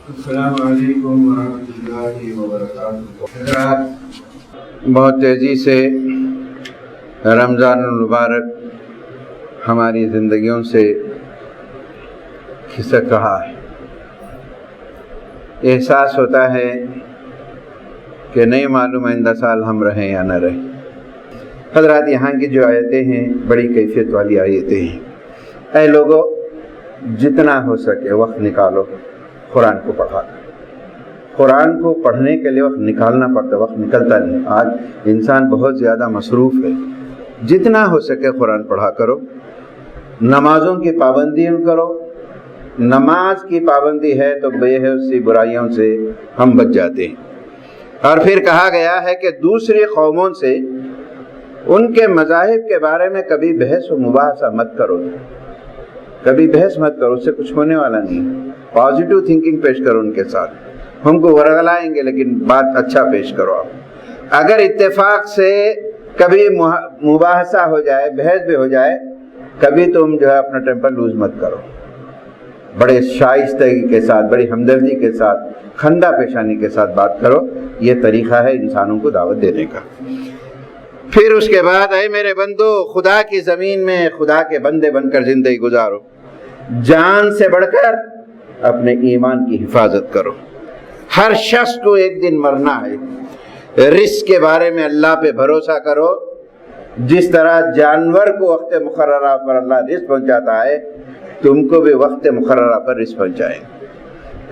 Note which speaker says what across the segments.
Speaker 1: السلام علیکم ورحمۃ اللہ وبرکاتہ۔ بہت تیزی سے رمضان المبارک ہماری زندگیوں سے کھسک رہا ہے۔ احساس ہوتا ہے کہ نہیں معلوم آئندہ سال ہم رہیں یا نہ رہیں۔ حضرات، یہاں کی جو آیتیں ہیں بڑی کیفیت والی آیتیں ہیں۔ اے لوگوں، جتنا ہو سکے وقت نکالو قرآن کو پڑھا۔ قرآن کو پڑھنے کے لیے وقت نکالنا پڑتا، وقت نکلتا نہیں۔ آج انسان بہت زیادہ مصروف ہے۔ جتنا ہو سکے قرآن پڑھا کرو، نمازوں کی پابندی کرو۔ نماز کی پابندی ہے تو بے سی برائیوں سے ہم بچ جاتے ہیں۔ اور پھر کہا گیا ہے کہ دوسری قوموں سے ان کے مذاہب کے بارے میں کبھی بحث و مباحثہ مت کرو، کبھی بحث مت کرو، اس سے کچھ ہونے والا نہیں ہے۔ پازیٹیو تھنکنگ پیش کرو ان کے ساتھ۔ ہم کو ورغلائیں گے لیکن بات اچھا پیش کرو آپ۔ اگر اتفاق سے کبھی مباحثہ ہو جائے، بحث بھی ہو جائے، کبھی تم جو ہے اپنا ٹیمپر لوز مت کرو، بڑے شائستگی کے ساتھ، بڑی ہمدردی کے ساتھ، خندہ پیشانی کے ساتھ بات کرو۔ یہ طریقہ ہے انسانوں کو دعوت دینے کا۔ پھر اس کے بعد اے میرے بندو، خدا کی زمین میں خدا کے بندے بن کر زندگی گزارو، جان سے بڑھ کر اپنے ایمان کی حفاظت کرو۔ ہر شخص کو ایک دن مرنا ہے۔ رزق کے بارے میں اللہ پہ بھروسہ کرو۔ جس طرح جانور کو وقت مقررہ پر اللہ رزق پہنچاتا ہے، تم کو بھی وقت مقررہ پر رزق پہنچائیں۔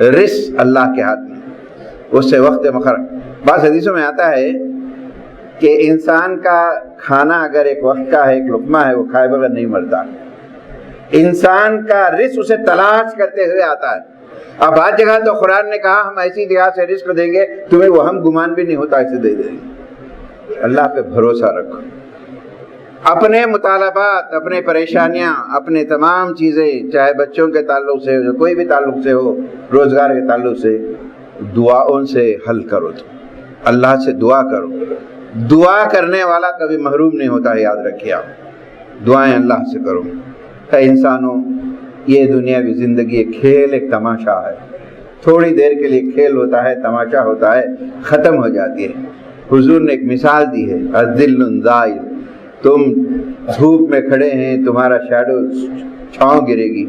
Speaker 1: رزق اللہ کے ہاتھ میں، اس سے وقت مقررہ۔ بعض حدیثوں میں آتا ہے کہ انسان کا کھانا اگر ایک وقت کا ہے، ایک لقمہ ہے، وہ کھائے بغیر نہیں مرتا۔ انسان کا رزق اسے تلاش کرتے ہوئے آتا ہے۔ اب بعض جگہ تو قرآن نے کہا ہم ایسی جگہ سے رزق دیں گے تمہیں وہ ہم گمان بھی نہیں ہوتا اسے دے دیں گے۔ اللہ پہ بھروسہ رکھو۔ اپنے مطالبات، اپنے پریشانیاں، اپنے تمام چیزیں، چاہے بچوں کے تعلق سے ہو، کوئی بھی تعلق سے ہو، روزگار کے تعلق سے، دعاؤں سے حل کرو۔ تو اللہ سے دعا کرو۔ دعا کرنے والا کبھی محروم نہیں ہوتا ہے، یاد رکھیے آپ۔ دعائیں اللہ سے کرو۔ اے انسانوں، یہ دنیاوی زندگی ایک کھیل، ایک تماشا ہے۔ تھوڑی دیر کے لیے کھیل ہوتا ہے، تماشا ہوتا ہے، ختم ہو جاتی ہے۔ حضور نے ایک مثال دی ہے، الظل زائل۔ تم دھوپ میں کھڑے ہیں، تمہارا شیڈو چھاؤں گرے گی،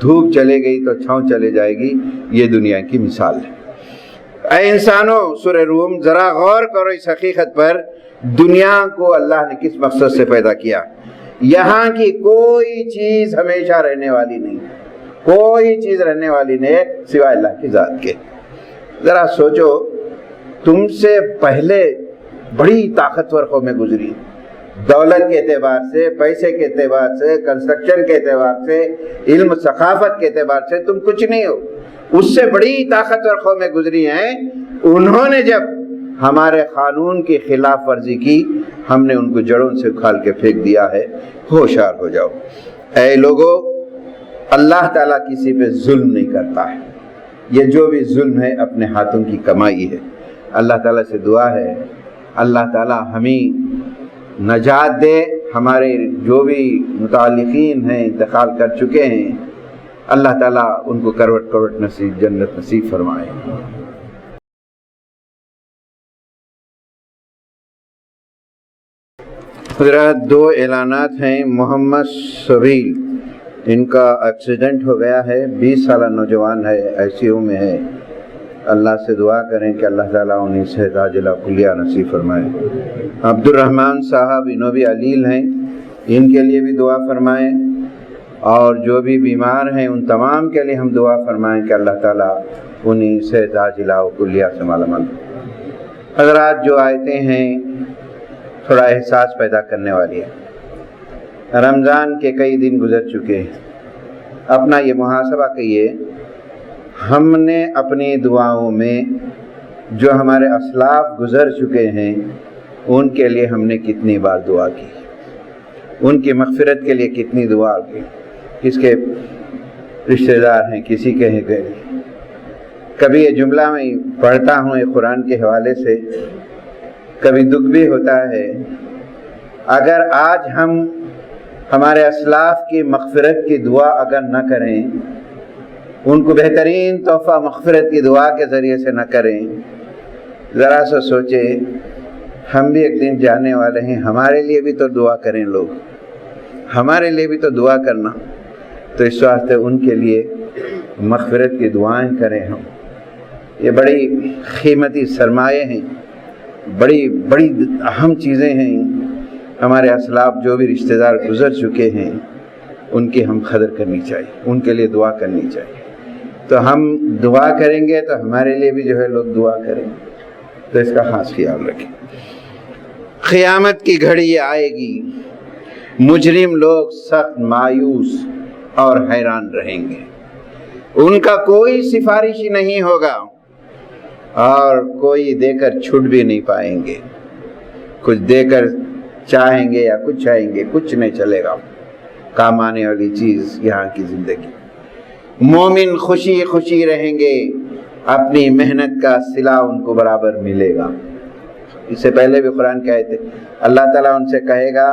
Speaker 1: دھوپ چلے گئی تو چھاؤں چلے جائے گی۔ یہ دنیا کی مثال ہے۔ اے انسانوں، سورہ روم، ذرا غور کرو اس حقیقت پر، دنیا کو اللہ نے کس مقصد سے پیدا کیا۔ یہاں کی کوئی چیز ہمیشہ رہنے والی نہیں، کوئی چیز رہنے والی نہیں سوائے اللہ کی ذات کے۔ ذرا سوچو، تم سے پہلے بڑی طاقتور قومیں گزری، دولت کے اعتبار سے، پیسے کے اعتبار سے، کنسٹرکشن کے اعتبار سے، علم ثقافت کے اعتبار سے تم کچھ نہیں ہو۔ اس سے بڑی طاقتور قومیں گزری ہیں، انہوں نے جب ہمارے قانون کی خلاف ورزی کی، ہم نے ان کو جڑوں سے اکھاڑ کے پھینک دیا ہے۔ ہوشیار ہو جاؤ۔ اے لوگو، اللہ تعالیٰ کسی پہ ظلم نہیں کرتا ہے۔ یہ جو بھی ظلم ہے اپنے ہاتھوں کی کمائی ہے۔ اللہ تعالیٰ سے دعا ہے اللہ تعالیٰ ہمیں نجات دے۔ ہمارے جو بھی متعلقین ہیں، انتقال کر چکے ہیں، اللہ تعالیٰ ان کو کروٹ کروٹ نصیب، جنت نصیب فرمائے۔ حضرات، دو اعلانات ہیں۔ محمد سبیل، ان کا ایکسیڈنٹ ہو گیا ہے، 20 سالہ نوجوان ہے، ICU میں ہے۔ اللہ سے دعا کریں کہ اللہ تعالیٰ انہیں صحت عاجلہ کلیہ نصیب فرمائے۔ عبد الرحمن صاحب انوبی علیل ہیں، ان کے لیے بھی دعا فرمائیں، اور جو بھی بیمار ہیں ان تمام کے لیے ہم دعا فرمائیں کہ اللہ تعالیٰ انہیں صحت عاجلہ و کلیہ سے مالا مال۔ حضرات، جو آیتیں ہیں تھوڑا احساس پیدا کرنے والی ہے۔ رمضان کے کئی دن گزر چکے ہیں۔ اپنا یہ محاسبہ کیے، ہم نے اپنی دعاؤں میں جو ہمارے اسلاف گزر چکے ہیں ان کے لیے ہم نے کتنی بار دعا کی، ان کی مغفرت کے لیے کتنی دعا کی۔ کس کے رشتہ دار ہیں، کسی کے ہیں گئے۔ کبھی یہ جملہ میں پڑھتا ہوں یہ قرآن کے حوالے سے، کبھی دکھ بھی ہوتا ہے۔ اگر آج ہم ہمارے اسلاف کی مغفرت کی دعا اگر نہ کریں ان کو بہترین تحفہ مغفرت کی دعا کے ذریعے سے نہ کریں؟ ذرا سا سوچیں، ہم بھی ایک دن جانے والے ہیں، ہمارے لیے بھی تو دعا کریں لوگ، ہمارے لیے بھی تو دعا کرنا۔ تو اس واسطے ان کے لیے مغفرت کی دعائیں کریں ہم۔ یہ بڑی قیمتی سرمایہ ہیں، بڑی اہم چیزیں ہیں۔ ہمارے اسلاف جو بھی رشتہ دار گزر چکے ہیں ان کی ہم قدر کرنی چاہیے، ان کے لیے دعا کرنی چاہیے۔ تو ہم دعا کریں گے تو ہمارے لیے بھی جو ہے لوگ دعا کریں گے، تو اس کا خاص خیال رکھیں۔ قیامت کی گھڑی آئے گی، مجرم لوگ سخت مایوس اور حیران رہیں گے، ان کا کوئی سفارش نہیں ہوگا اور کوئی دے کر چھٹ بھی نہیں پائیں گے۔ کچھ دے کر چاہیں گے یا کچھ چاہیں گے، کچھ نہیں چلے گا، کام آنے والی چیز یہاں کی زندگی۔ مومن خوشی خوشی رہیں گے، اپنی محنت کا صلہ ان کو برابر ملے گا۔ اس سے پہلے بھی قرآن کی آیت ہے، اللہ تعالیٰ ان سے کہے گا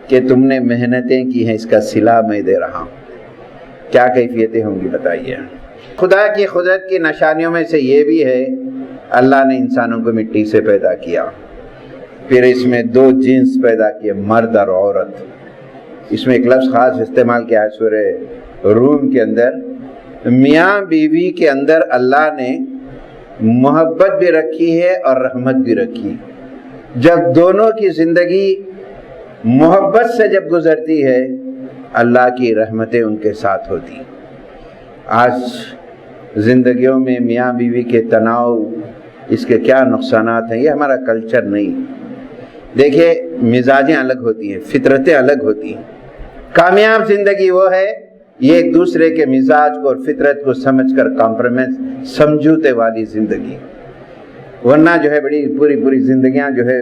Speaker 1: کہ تم نے محنتیں کی ہیں، اس کا صلہ میں دے رہا ہوں۔ کیا کیفیتیں ہوں گی بتائیے۔ خدا کی قدرت کی نشانیوں میں سے یہ بھی ہے، اللہ نے انسانوں کو مٹی سے پیدا کیا، پھر اس میں دو جنس پیدا کیے، مرد اور عورت۔ اس میں ایک لفظ خاص استعمال کیا ہے سورہ روم کے اندر، میاں بیوی کے اندر اللہ نے محبت بھی رکھی ہے اور رحمت بھی رکھی۔ جب دونوں کی زندگی محبت سے جب گزرتی ہے، اللہ کی رحمتیں ان کے ساتھ ہوتی۔ آج زندگیوں میں میاں بیوی کے تناؤ، اس کے کیا نقصانات ہیں، یہ ہمارا کلچر نہیں۔ دیکھیے، مزاجیں الگ ہوتی ہیں، فطرتیں الگ ہوتی ہیں۔ کامیاب زندگی وہ ہے یہ ایک دوسرے کے مزاج کو اور فطرت کو سمجھ کر کمپرومائز، سمجھوتے والی زندگی۔ ورنہ جو ہے بڑی پوری زندگیاں جو ہے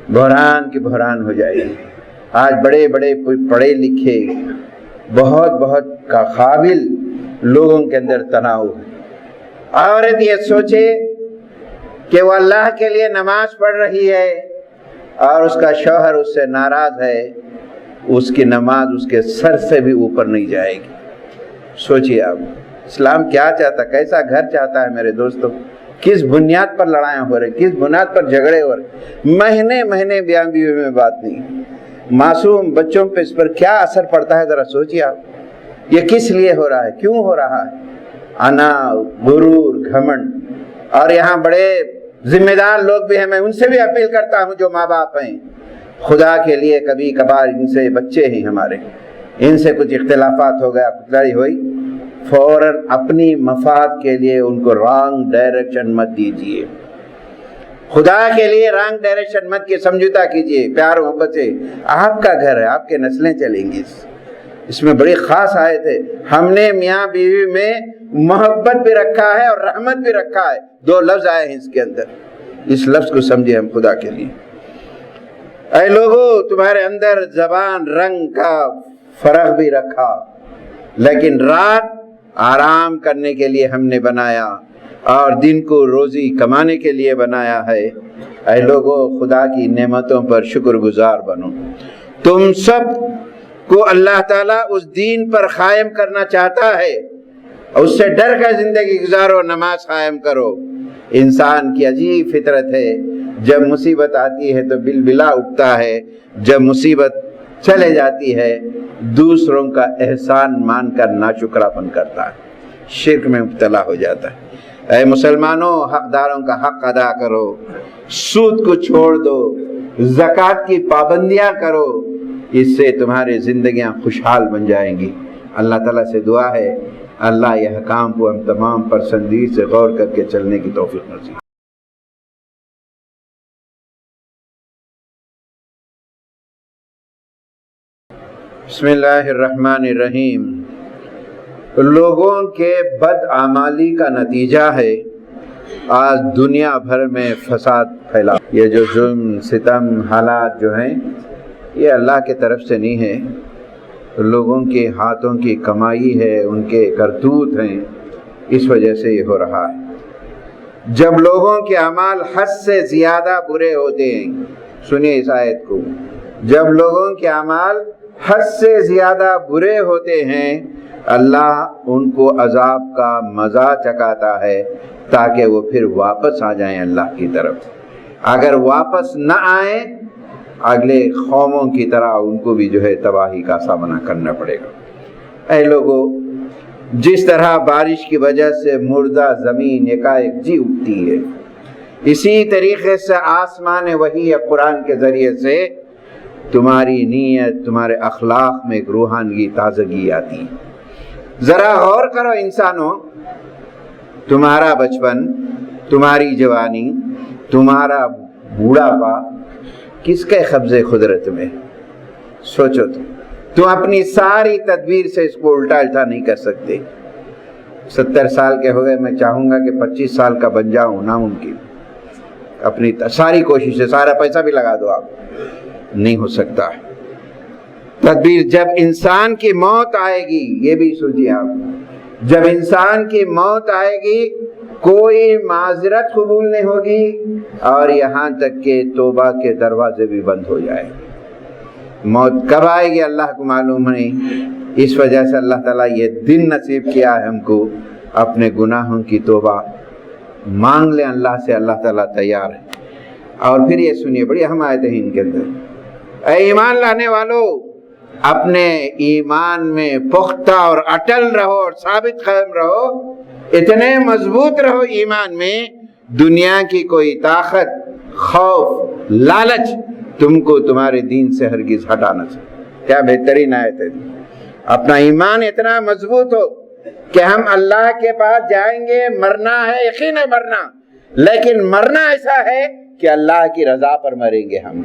Speaker 1: بحران کی بحران ہو جائے گی۔ آج بڑے پڑھے لکھے بہت قابل لوگوں کے اندر تناؤ ہے۔ عورت یہ سوچے کہ وہ اللہ کے لیے نماز پڑھ رہی ہے اور اس کا شوہر اس سے ناراض ہے، اس کی نماز اس کے سر سے بھی اوپر نہیں جائے گی۔ سوچیے آپ، اسلام کیا چاہتا، کیسا گھر چاہتا ہے میرے دوستوں؟ کس بنیاد پر لڑائیاں ہو رہی، کس بنیاد پر جھگڑے ہو رہے؟ مہینے بیاں بیوی میں بات نہیں، معصوم بچوں پہ اس پر کیا اثر پڑتا ہے، ذرا سوچیے آپ۔ یہ کس لیے ہو رہا ہے، کیوں ہو رہا ہے؟ انا، غرور، گھمنڈ۔ اور یہاں بڑے ذمہ دار لوگ بھی ہیں، میں ان سے بھی اپیل کرتا ہوں جو ماں باپ ہیں، خدا کے لیے کبھی کبھار ان سے، بچے ہیں ہمارے، ان سے کچھ اختلافات ہو گیا، کچھ لڑائی ہوئی، فوراً اپنی مفاد کے لیے ان کو رانگ ڈائریکشن مت دیجیے۔ خدا کے لیے رانگ ڈائریکشن مت کے سمجھوتا کیجیے، پیار محبت سے۔ آپ کا گھر ہے، آپ کے نسلیں چلیں گی۔ اس میں بڑی خاص آیت ہے، ہم نے میاں بیوی میں محبت بھی رکھا ہے اور رحمت بھی رکھا ہے، دو لفظ آئے ہیں اس کے اندر۔ اس لفظ کو سمجھے ہم خدا کے لیے۔ اے لوگو، تمہارے اندر زبان رنگ کا فرق بھی رکھا، لیکن رات آرام کرنے کے لیے ہم نے بنایا اور دن کو روزی کمانے کے لیے بنایا ہے۔ اے لوگو، خدا کی نعمتوں پر شکر گزار بنو۔ تم سب کو اللہ تعالیٰ اس دین پر قائم کرنا چاہتا ہے، اس سے ڈر کر زندگی گزارو، نماز قائم کرو۔ انسان کی عجیب فطرت ہے، جب مصیبت آتی ہے تو بلبلا اٹھتا ہے، جب مصیبت چلے جاتی ہے دوسروں کا احسان مان کر ناشکراپن کرتا ہے، شرک میں مبتلا ہو جاتا ہے۔ اے مسلمانوں، حقداروں کا حق ادا کرو، سود کو چھوڑ دو، زکوٰۃ کی پابندیاں کرو، اس سے تمہاری زندگیاں خوشحال بن جائیں گی۔ اللہ تعالیٰ سے دعا ہے اللہ یہ حکام کو ہم تمام پر سنجیدگی سے غور کر کے چلنے کی توفیق نصیب۔ بسم اللہ الرحمن الرحیم۔ لوگوں کے بدعمالی کا نتیجہ ہے آج دنیا بھر میں فساد پھیلا۔ یہ جو ظلم ستم حالات جو ہیں یہ اللہ کے طرف سے نہیں ہے، لوگوں کے ہاتھوں کی کمائی ہے، ان کے کرتوت ہیں، اس وجہ سے یہ ہو رہا ہے۔ جب لوگوں کے اعمال حد سے زیادہ برے ہوتے ہیں، سنیے اس آیت کو، جب لوگوں کے اعمال حد سے زیادہ برے ہوتے ہیں اللہ ان کو عذاب کا مزہ چکھاتا ہے تاکہ وہ پھر واپس آ جائیں اللہ کی طرف. اگر واپس نہ آئیں اگلے قوموں کی طرح ان کو بھی جو ہے تباہی کا سامنا کرنا پڑے گا. اے لوگوں، جس طرح بارش کی وجہ سے مردہ زمین یکایک جی اٹھتی ہے، اسی طریقے سے آسمان وحی قرآن کے ذریعے سے تمہاری نیت، تمہارے اخلاق میں ایک روحانگی، تازگی آتی ہے. ذرا غور کرو انسانوں، تمہارا بچپن، تمہاری جوانی، تمہارا بوڑھاپا کس کے قبضے قدرت میں؟ سوچو تم اپنی ساری تدبیر سے اس کو الٹا نہیں کر سکتے. 70 سال کے ہو گئے، میں چاہوں گا کہ 25 سال کا بن جاؤں، ناممکن. اپنی ساری کوشش سے سارا پیسہ بھی لگا دو، آپ نہیں ہو سکتا. تدبیر جب انسان کی موت آئے گی، یہ بھی سوچیے آپ، جب انسان کی موت آئے گی کوئی معذرت قبول نہیں ہوگی، اور یہاں تک کہ توبہ کے دروازے بھی بند ہو جائے. موت کب آئے گی اللہ کو معلوم نہیں. اس وجہ سے اللہ تعالیٰ یہ دن نصیب کیا ہے ہم کو، اپنے گناہوں کی توبہ مانگ لیں اللہ سے، اللہ تعالیٰ تیار ہے. اور پھر یہ سنیے، بڑی اہم آیتیں ہیں ان کے اندر. اے ایمان لانے والو، اپنے ایمان میں پختہ اور اٹل رہو اور ثابت قدم رہو، اتنے مضبوط رہو ایمان میں، دنیا کی کوئی طاقت، خوف، لالچ تم کو تمہارے دین سے ہرگز ہٹا نہ سکے. کیا بہترین آیت ہے. اپنا ایمان اتنا مضبوط ہو کہ ہم اللہ کے پاس جائیں گے، مرنا ہے، یقین ہے مرنا، لیکن مرنا ایسا ہے کہ اللہ کی رضا پر مریں گے، ہم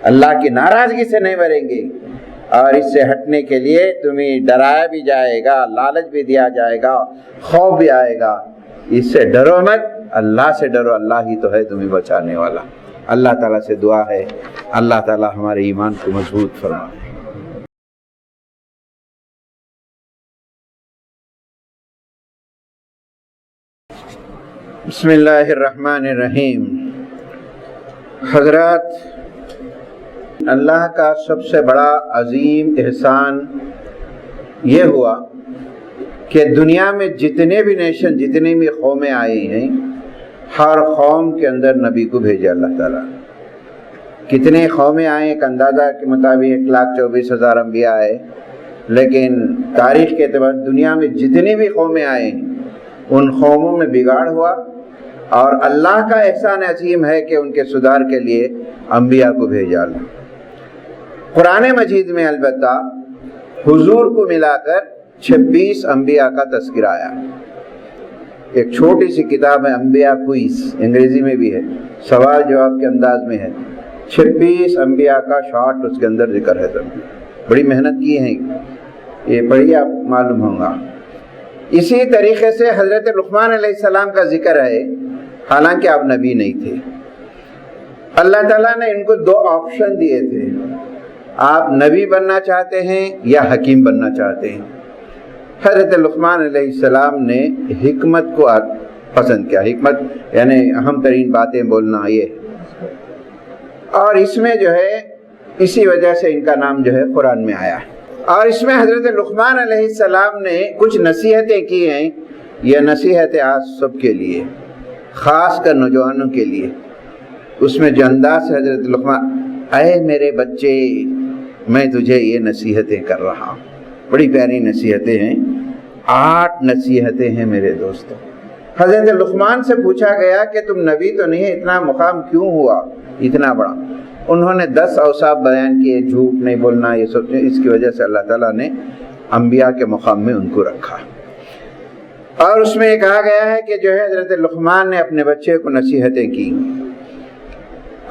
Speaker 1: اللہ کی ناراضگی سے نہیں مریں گے. اور اس سے ہٹنے کے لیے تمہیں ڈرایا بھی جائے گا، لالچ بھی دیا جائے گا، خوف بھی آئے گا. اس سے ڈرو مت، اللہ سے ڈرو، اللہ ہی تو ہے تمہیں بچانے والا. اللہ تعالیٰ سے دعا ہے اللہ تعالیٰ ہمارے ایمان کو مضبوط فرمائے. بسم اللہ الرحمن الرحیم. حضرات، اللہ کا سب سے بڑا عظیم احسان یہ ہوا کہ دنیا میں جتنے بھی نیشن، جتنے بھی قومیں آئی ہیں، ہر قوم کے اندر نبی کو بھیجا اللہ تعالیٰ. کتنے قومیں آئے ایک اندازہ کے مطابق 1,24,000 انبیاء آئے، لیکن تاریخ کے اعتبار دنیا میں جتنی بھی قومیں آئے ہیں ان قوموں میں بگاڑ ہوا، اور اللہ کا احسان عظیم ہے کہ ان کے سدھار کے لیے انبیاء کو بھیجا اللہ. قرآن مجید میں البتہ حضور کو ملا کر 26 انبیاء کا تذکرہ آیا. ایک چھوٹی سی کتاب ہے انبیاء کوئز، انگریزی میں بھی ہے، سوال جواب کے انداز میں ہے. 26 انبیاء کا شارٹ اس کے اندر ذکر ہے. بڑی محنت کی ہے، یہ پڑھیے آپ معلوم ہوگا. اسی طریقے سے حضرت لقمان علیہ السلام کا ذکر ہے، حالانکہ آپ نبی نہیں تھے. اللہ تعالیٰ نے ان کو 2 آپشن دیے تھے، آپ نبی بننا چاہتے ہیں یا حکیم بننا چاہتے ہیں. حضرت لقمان علیہ السلام نے حکمت کو پسند کیا. حکمت یعنی اہم ترین باتیں بولنا، یہ. اور اس میں جو ہے اسی وجہ سے ان کا نام جو ہے قرآن میں آیا ہے. اور اس میں حضرت لقمان علیہ السلام نے کچھ نصیحتیں کی ہیں. یہ نصیحتیں آج سب کے لیے، خاص کر نوجوانوں کے لیے. اس میں جو انداز سے حضرت لقمان، اے میرے بچے، میں تجھے یہ نصیحتیں کر رہا ہوں. بڑی پیاری نصیحتیں ہیں. 8 نصیحتیں ہیں میرے دوستوں. حضرت لقمان سے پوچھا گیا کہ تم نبی تو نہیں ہے، اتنا مقام کیوں ہوا اتنا بڑا؟ انہوں نے 10 اوصاف بیان کیے، جھوٹ نہیں بولنا، یہ سب. اس کی وجہ سے اللہ تعالیٰ نے انبیاء کے مقام میں ان کو رکھا. اور اس میں یہ کہا گیا ہے کہ جو ہے حضرت لقمان نے اپنے بچے کو نصیحتیں کی.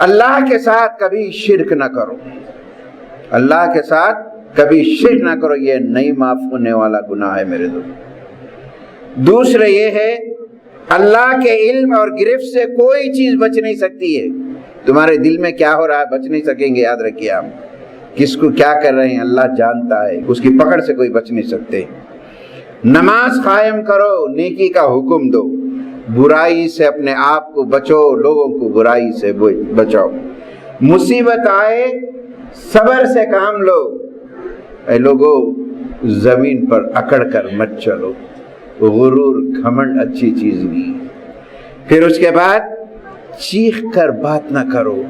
Speaker 1: اللہ کے ساتھ کبھی شرک نہ کرو، اللہ کے ساتھ کبھی شرک نہ کرو، یہ نہیں معاف ہونے والا گناہ ہے میرے دوست. دوسرا یہ ہے اللہ کے علم اور گرفت سے کوئی چیز بچ نہیں سکتی ہے. تمہارے دل میں کیا ہو رہا ہے بچ نہیں سکیں گے. یاد رکھیے، آپ کس کو کیا کر رہے ہیں اللہ جانتا ہے، اس کی پکڑ سے کوئی بچ نہیں سکتے. نماز قائم کرو، نیکی کا حکم دو، برائی سے اپنے آپ کو بچو، لوگوں کو برائی سے بچاؤ. مصیبت آئے صبر سے کام لو. اے لوگو، زمین پر اکڑ کر مت چلو، غرور گھمنڈ اچھی چیز نہیں۔ پھر اس کے بعد چیخ کر بات نہ کرو،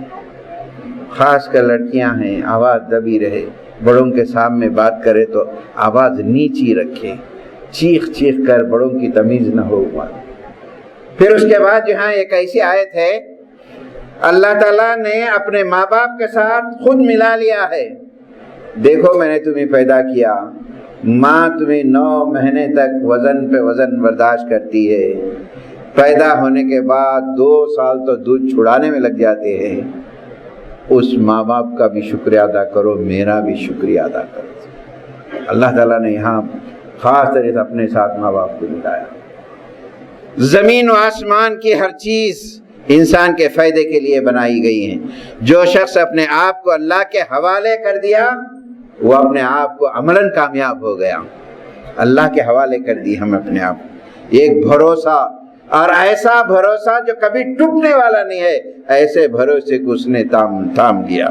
Speaker 1: خاص کر لڑکیاں ہیں، آواز دبی رہے، بڑوں کے سامنے بات کرے تو آواز نیچی رکھے، چیخ چیخ کر بڑوں کی تمیز نہ ہو۔ پھر اس کے بعد یہاں ایک ایسی آیت ہے، اللہ تعالیٰ نے اپنے ماں باپ کے ساتھ خود ملا لیا ہے۔ دیکھو میں نے تمہیں پیدا کیا، ماں تمہیں 9 مہینے تک وزن پہ وزن برداشت کرتی ہے، پیدا ہونے کے بعد 2 سال تو دودھ چھڑانے میں لگ جاتے ہیں۔ اس ماں باپ کا بھی شکریہ ادا کرو، میرا بھی شکریہ ادا کرو۔ اللہ تعالیٰ نے یہاں خاص طرح سے اپنے ساتھ ماں باپ کو ملایا۔ زمین و آسمان کی ہر چیز انسان کے فائدے کے لیے بنائی گئی ہیں۔ جو شخص اپنے آپ کو اللہ کے حوالے کر دیا وہ اپنے آپ کو عملاً کامیاب ہو گیا۔ اللہ کے حوالے کر دی ہم اپنے آپ، ایک بھروسہ، اور ایسا بھروسہ جو کبھی ٹوٹنے والا نہیں ہے، ایسے بھروسے کو اس نے تھام لیا۔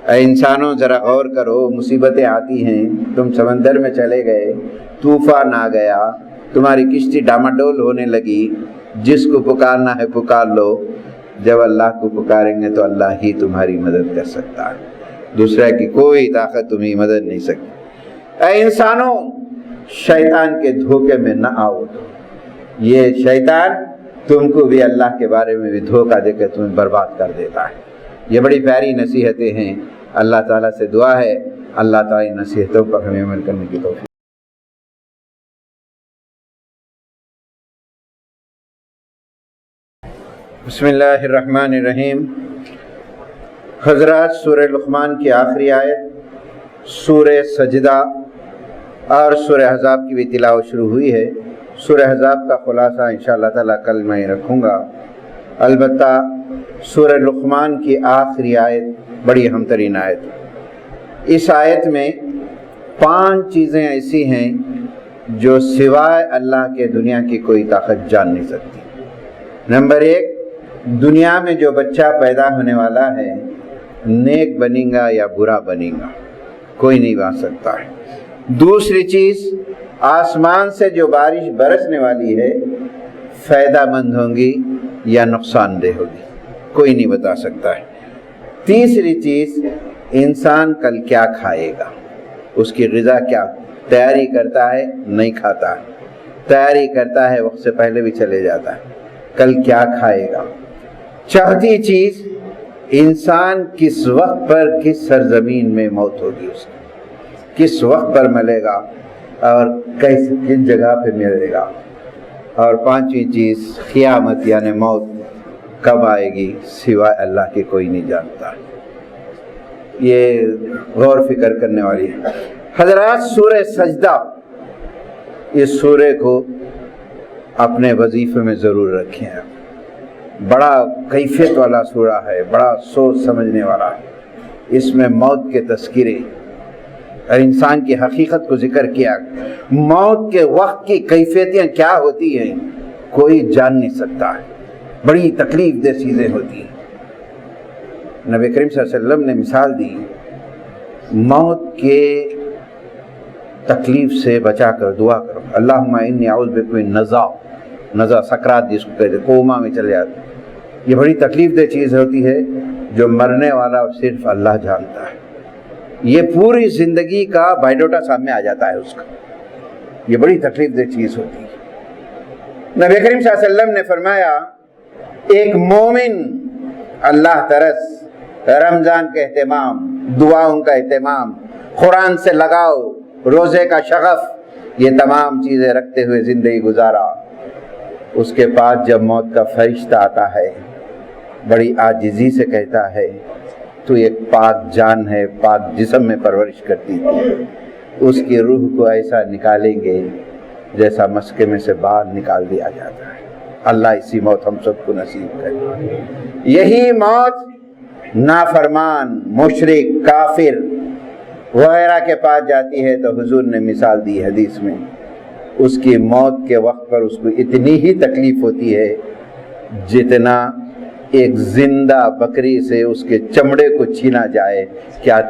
Speaker 1: اے انسانوں ذرا غور کرو، مصیبتیں آتی ہیں، تم سمندر میں چلے گئے، طوفان آ گیا، تمہاری کشتی ڈاماڈول ہونے لگی، جس کو پکارنا ہے پکار لو۔ جب اللہ کو پکاریں گے تو اللہ ہی تمہاری مدد کر سکتا ہے، دوسرے کی کوئی طاقت تمہیں مدد نہیں سکتی۔ اے انسانوں شیطان کے دھوکے میں نہ آؤ، یہ شیطان تم کو بھی اللہ کے بارے میں بھی دھوکہ دے کے تمہیں برباد کر دیتا ہے۔ یہ بڑی پیاری نصیحتیں ہیں، اللہ تعالیٰ سے دعا ہے اللہ تعالیٰ ان نصیحتوں پر ہمیں عمل کرنے کی توفیق۔ بسم اللہ الرحمن الرحیم۔ حضرات سورہ لقمان کی آخری آیت، سورہ سجدہ اور سورہ احزاب کی بھی تلاوت شروع ہوئی ہے۔ سورہ احزاب کا خلاصہ انشاءاللہ تعالیٰ کل میں رکھوں گا۔ البتہ سورہ لقمان کی آخری آیت بڑی اہم ترین آیت۔ اس آیت میں 5 چیزیں ایسی ہیں جو سوائے اللہ کے دنیا کی کوئی طاقت جان نہیں سکتی۔ نمبر 1، دنیا میں جو بچہ پیدا ہونے والا ہے نیک بنے گا یا برا بنے گا، کوئی نہیں بن سکتا ہے۔ دوسری چیز، آسمان سے جو بارش برسنے والی ہے فائدہ مند ہوگی یا نقصان دہ ہوگی، کوئی نہیں بتا سکتا ہے۔ تیسری چیز، انسان کل کیا کھائے گا، اس کی غذا کیا، تیاری کرتا ہے نہیں کھاتا ہے، تیاری کرتا ہے وقت سے پہلے بھی چلے جاتا ہے، کل کیا کھائے گا۔ چوتھی چیز، انسان کس وقت پر کس سرزمین میں موت ہوگی، اس کی کس وقت پر ملے گا اور کس جگہ پہ ملے گا۔ اور 5ویں چیز، قیامت یعنی موت کب آئے گی سوائے اللہ کے کوئی نہیں جانتا۔ یہ غور فکر کرنے والی ہے۔ حضرات سورہ سجدہ، اس سورے کو اپنے وظیفے میں ضرور رکھیں، بڑا کیفیت والا سورہ ہے، بڑا سوچ سمجھنے والا ہے۔ اس میں موت کے تذکرے اور انسان کی حقیقت کو ذکر کیا۔ موت کے وقت کی کیفیتیں کیا ہوتی ہیں کوئی جان نہیں سکتا ہے، بڑی تکلیف دہ چیزیں ہوتی ہیں۔ نبی کریم صلی اللہ علیہ وسلم نے مثال دی، موت کے تکلیف سے بچا کر دعا کرو، اللہم انی اعوذ بک من نزع سکرات جس کو کہتے ہیں، کوما میں چلے جاتے ہیں۔ یہ بڑی تکلیف دہ چیز ہوتی ہے جو مرنے والا صرف اللہ جانتا ہے۔ یہ پوری زندگی کا بائیڈوٹا سامنے آ جاتا ہے اس کا، یہ بڑی تکلیف دہ چیز ہوتی ہے۔ نبی کریم صلی اللہ علیہ وسلم نے فرمایا، ایک مومن اللہ ترس، رمضان کا اہتمام، دعاؤں کا اہتمام، قرآن سے لگاؤ، روزے کا شغف، یہ تمام چیزیں رکھتے ہوئے زندگی گزارا، اس کے بعد جب موت کا فرشتہ آتا ہے بڑی عاجزی سے کہتا ہے تو ایک پاک جان ہے، پاک جسم میں پرورش کرتی ہے، اس کی روح کو ایسا نکالیں گے جیسا مسکے میں سے باہر نکال دیا جاتا ہے۔ اللہ اسی موت ہم سب کو نصیب کرے۔ یہی موت نافرمان، مشرک، کافر وغیرہ کے پاس جاتی ہے تو حضور نے مثال دی حدیث میں، اس کی موت کے وقت پر اس کو اتنی ہی تکلیف ہوتی ہے جتنا ایک زندہ بکری سے اس کے چمڑے کو چھینا جائے کیا